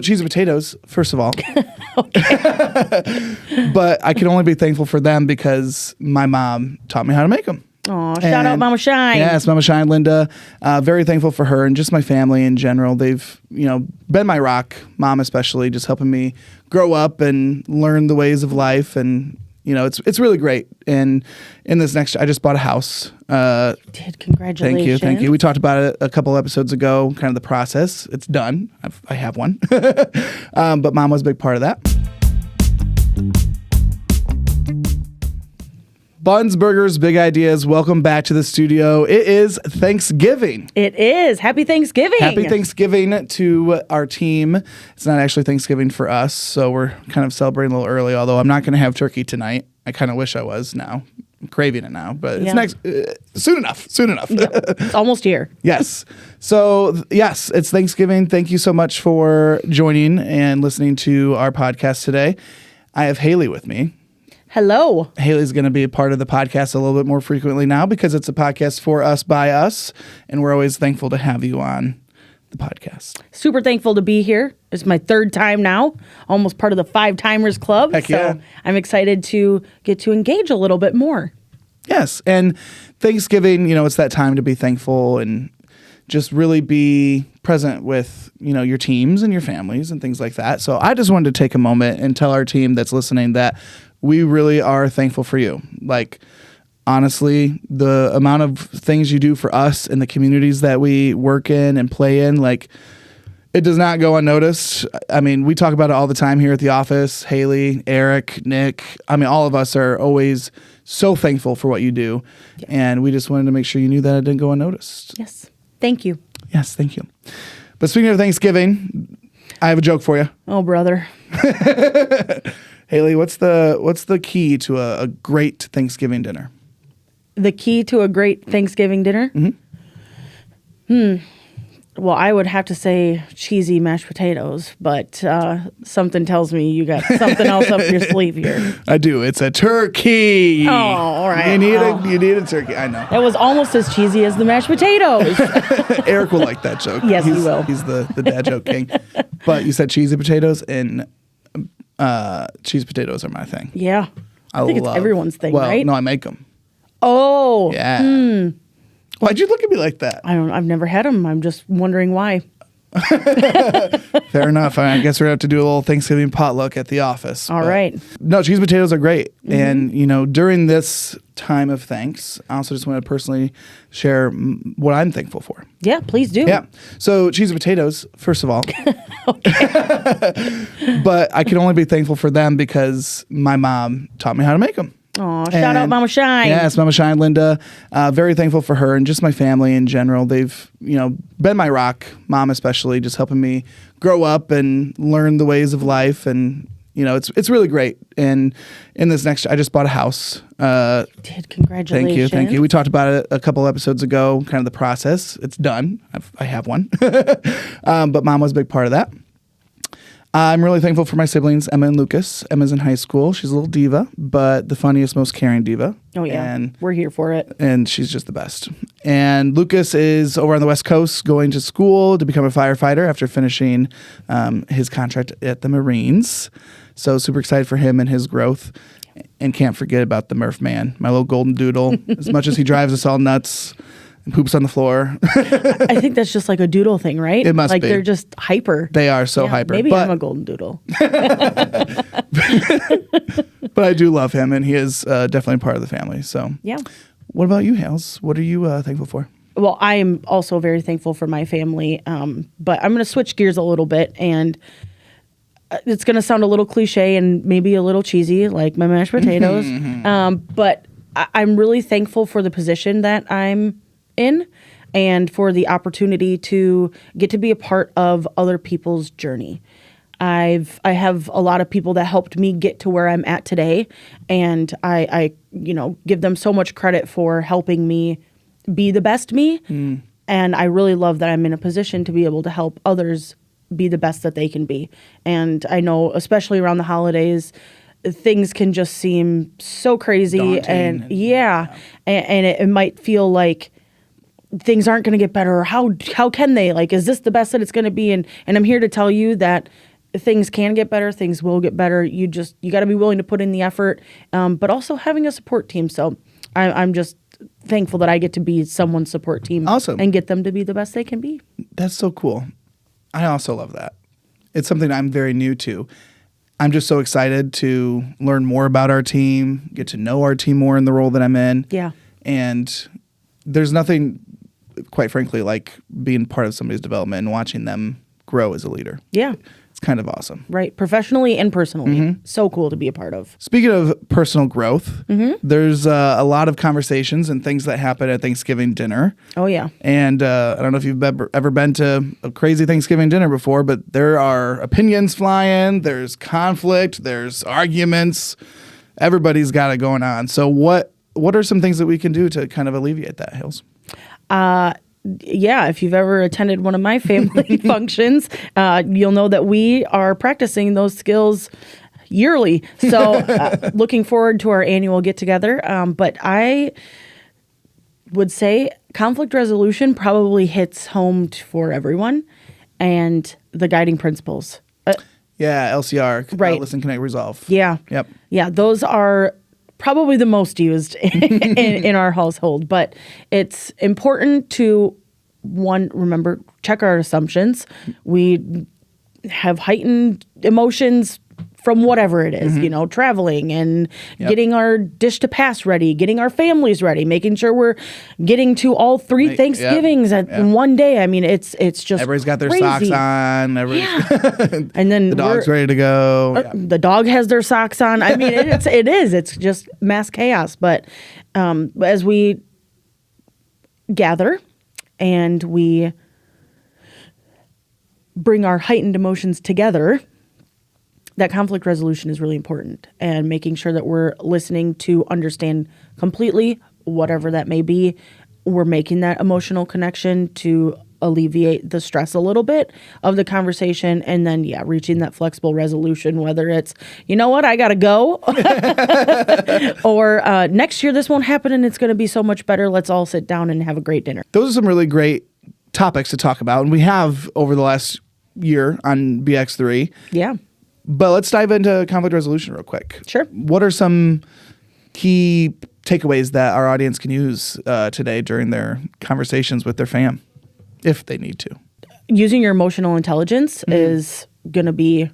Cheese and potatoes, first of all. But I can only be thankful for them because my mom taught me how to make them. Oh, shout out Mama Shine. Yes, Mama Shine, Linda. Very thankful for her and just my family in general. They've, been my rock, mom especially, just helping me grow up and learn the ways of life. And, it's really great. And in this next, I just bought a house. You did. Congratulations. Thank you. We talked about it a couple episodes ago, kind of the process. It's done. I have one. But mom was a big part of that. Buns, Burgers, Big Ideas. Welcome back to the studio. It is Thanksgiving. It is. Happy Thanksgiving. Happy Thanksgiving to our team. It's not actually Thanksgiving for us, so we're kind of celebrating a little early, although I'm not going to have turkey tonight. I kind of wish I was now. I'm craving it now, but it's next soon enough. Yep. It's almost here. Yes. So, yes, it's Thanksgiving. Thank you so much for joining and listening to our podcast today. I have Hailey with me. Hello. Hailey's going to be a part of the podcast a little bit more frequently now because it's a podcast for us, by us, and we're always thankful to have you on the podcast. Super thankful to be here. It's my third time now, almost part of the 5-Timers Club. Heck yeah. So I'm excited to get to engage a little bit more. Yes, and Thanksgiving, it's that time to be thankful and just really be present with, your teams and your families and things like that. So I just wanted to take a moment and tell our team that's listening that we really are thankful for you. Like, honestly, the amount of things you do for us and the communities that we work in and play in, like, it does not go unnoticed. I mean, we talk about it all the time here at the office. Haley, Eric, Nick. I mean, all of us are always so thankful for what you do. Yeah. And we just wanted to make sure you knew that it didn't go unnoticed. Yes. Thank you. Yes, thank you. But speaking of Thanksgiving, I have a joke for you. Oh, brother. Hailey, what's the key to a great Thanksgiving dinner? The key to a great Thanksgiving dinner? Well, I would have to say cheesy mashed potatoes, but something tells me you got something else up your sleeve here. I do. It's a turkey. Oh, all right. You need a turkey. I know. That was almost as cheesy as the mashed potatoes. Eric will like that joke. Yes, he will. He's the dad joke king. But you said cheesy potatoes, and cheese potatoes are my thing. Yeah. I think it's everyone's thing, right? No, I make them. Oh. Yeah. Why'd you look at me like that? I've never had them. I'm just wondering why. Fair enough. I guess we're going to have to do a little Thanksgiving potluck at the office. All right. No, cheese potatoes are great. Mm-hmm. And, during this time of thanks, I also just want to personally share what I'm thankful for. Yeah, please do. Yeah. So cheese and potatoes, first of all. But I can only be thankful for them because my mom taught me how to make them. Oh, shout out Mama Shine. Yes, Mama Shine, Linda. Very thankful for her and just my family in general. They've, been my rock, mom especially, just helping me grow up and learn the ways of life. And, it's really great. And in this next, I just bought a house. You did. Congratulations. Thank you. We talked about it a couple episodes ago, kind of the process. It's done. I have one. But mom was a big part of that. I'm really thankful for my siblings, Emma and Lucas. Emma's in high school. She's a little diva, but the funniest, most caring diva. Oh, yeah. And we're here for it. And she's just the best. And Lucas is over on the West Coast going to school to become a firefighter after finishing his contract at the Marines. So super excited for him and his growth. And can't forget about the Murph man, my little golden doodle. As much as he drives us all nuts and poops on the floor. I think that's just like a doodle thing, right? It must be. Like they're just hyper. They are so hyper. Maybe I'm a golden doodle. But I do love him, and he is definitely part of the family. So, yeah. What about you, Hales? What are you thankful for? Well, I am also very thankful for my family, but I'm going to switch gears a little bit, and it's going to sound a little cliche and maybe a little cheesy, like my mashed potatoes. But I'm really thankful for the position that I'm in and for the opportunity to get to be a part of other people's journey. I have a lot of people that helped me get to where I'm at today, and I give them so much credit for helping me be the best me. And I really love that I'm in a position to be able to help others be the best that they can be. And I know, especially around the holidays, things can just seem so crazy. Daunting and it might feel like things aren't going to get better, or how can they? Like, is this the best that it's going to be? And I'm here to tell you that things can get better, things will get better. You got to be willing to put in the effort, but also having a support team. So I'm just thankful that I get to be someone's support team. Awesome. And get them to be the best they can be. That's so cool. I also love that. It's something I'm very new to. I'm just so excited to learn more about our team, get to know our team more in the role that I'm in. Yeah. And there's nothing, quite frankly, like being part of somebody's development and watching them grow as a leader. Yeah. It's kind of awesome. Right. Professionally and personally. So cool to be a part of. Speaking of personal growth, there's a lot of conversations and things that happen at Thanksgiving dinner. Oh, yeah. And I don't know if you've ever been to a crazy Thanksgiving dinner before, but there are opinions flying, there's conflict, there's arguments. Everybody's got it going on. So what are some things that we can do to kind of alleviate that, Hales? Yeah, if you've ever attended one of my family functions, you'll know that we are practicing those skills yearly. So looking forward to our annual get-together. But I would say conflict resolution probably hits home for everyone, and the guiding principles. Yeah, LCR, right. Listen, Connect, Resolve. Yeah. Yep. Yeah, those are probably the most used in our household, but it's important to, remember, check our assumptions. We have heightened emotions from whatever it is, traveling and getting our dish to pass ready, getting our families ready, making sure we're getting to all three Thanksgivings at one day. I mean, it's just everybody's got their crazy. socks on. And then the dog's ready to go. The dog has their socks on. I mean, it's just mass chaos. But as we gather and we bring our heightened emotions together, that conflict resolution is really important, and making sure that we're listening to understand completely whatever that may be. We're making that emotional connection to alleviate the stress a little bit of the conversation, and then reaching that flexible resolution, whether it's, you know what, I gotta go, or next year this won't happen and it's going to be so much better. Let's all sit down and have a great dinner. Those are some really great topics to talk about, and we have over the last year on BX3. Yeah. But let's dive into conflict resolution real quick. Sure. What are some key takeaways that our audience can use today during their conversations with their fam, if they need to? Using your emotional intelligence is going to be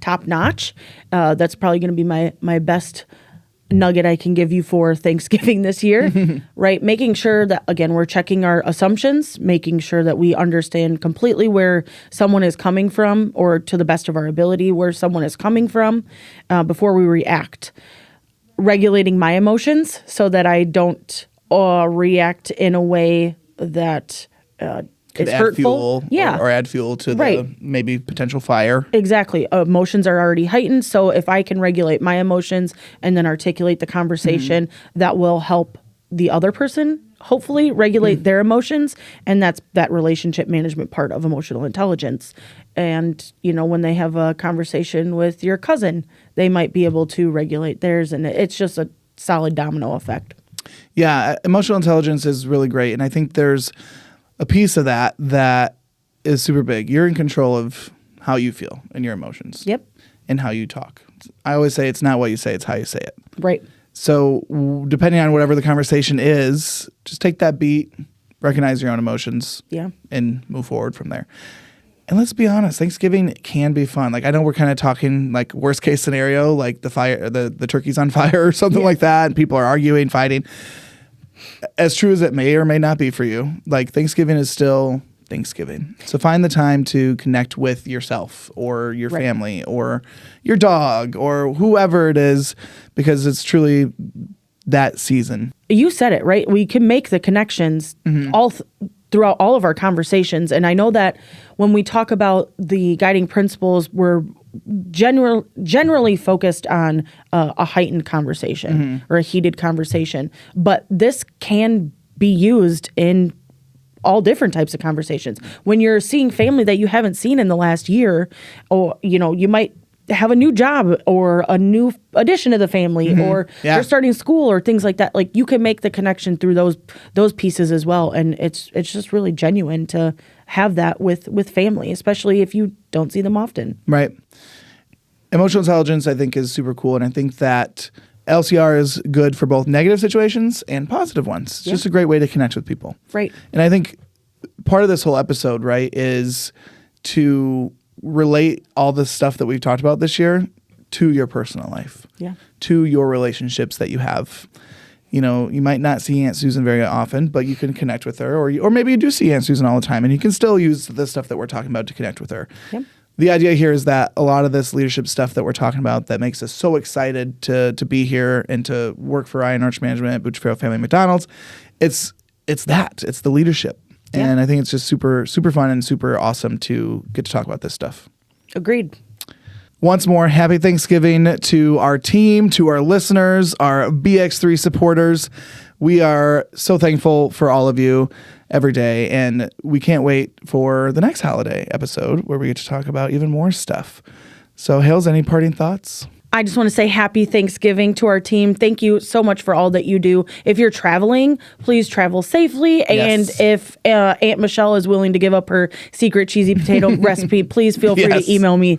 top notch. That's probably going to be my best nugget I can give you for Thanksgiving this year, right? Making sure that, again, we're checking our assumptions, making sure that we understand completely where someone is coming from, or to the best of our ability, where someone is coming from before we react. Regulating my emotions so that I don't react in a way that could is add hurtful. Fuel or add fuel to the maybe potential fire. Exactly. Emotions are already heightened. So if I can regulate my emotions and then articulate the conversation, that will help the other person hopefully regulate their emotions. And that's that relationship management part of emotional intelligence. And, when they have a conversation with your cousin, they might be able to regulate theirs. And it's just a solid domino effect. Yeah. Emotional intelligence is really great. And I think there's a piece of that is super big. You're in control of how you feel and your emotions. Yep. And how you talk. I always say it's not what you say, it's how you say it. Right. So depending on whatever the conversation is, just take that beat, recognize your own emotions, and move forward from there. And let's be honest, Thanksgiving can be fun. Like, I know we're kind of talking like worst case scenario, like the turkey's on fire or something like that, and people are arguing, fighting. As true as it may or may not be for you, like, Thanksgiving is still Thanksgiving. So find the time to connect with yourself or your family or your dog or whoever it is, because it's truly that season. You said it, right? We can make the connections throughout all of our conversations. And I know that when we talk about the guiding principles, we're generally focused on a heightened conversation or a heated conversation. But this can be used in all different types of conversations. When you're seeing family that you haven't seen in the last year, or, you might have a new job or a new addition to the family, or you're starting school or things like that. Like, you can make the connection through those pieces as well. And it's just really genuine to have that with family, especially if you don't see them often. Right. Emotional intelligence, I think, is super cool. And I think that LCR is good for both negative situations and positive ones. It's just a great way to connect with people. Right. And I think part of this whole episode, right, is to relate all the stuff that we've talked about this year to your personal life. Yeah. To your relationships that you have. You know, you might not see Aunt Susan very often, but you can connect with her. Or maybe you do see Aunt Susan all the time, and you can still use the stuff that we're talking about to connect with her. Yep. The idea here is that a lot of this leadership stuff that we're talking about that makes us so excited to be here and to work for Ryan Arch Management, Bucciferro Family McDonald's, it's the leadership. Yeah. And I think it's just super, super fun and super awesome to get to talk about this stuff. Agreed. Once more, happy Thanksgiving to our team, to our listeners, our BX3 supporters. We are so thankful for all of you every day, and we can't wait for the next holiday episode where we get to talk about even more stuff. So, Hales, any parting thoughts? I just want to say happy Thanksgiving to our team. Thank you so much for all that you do. If you're traveling, please travel safely. And if Aunt Michelle is willing to give up her secret cheesy potato recipe, please feel free to email me.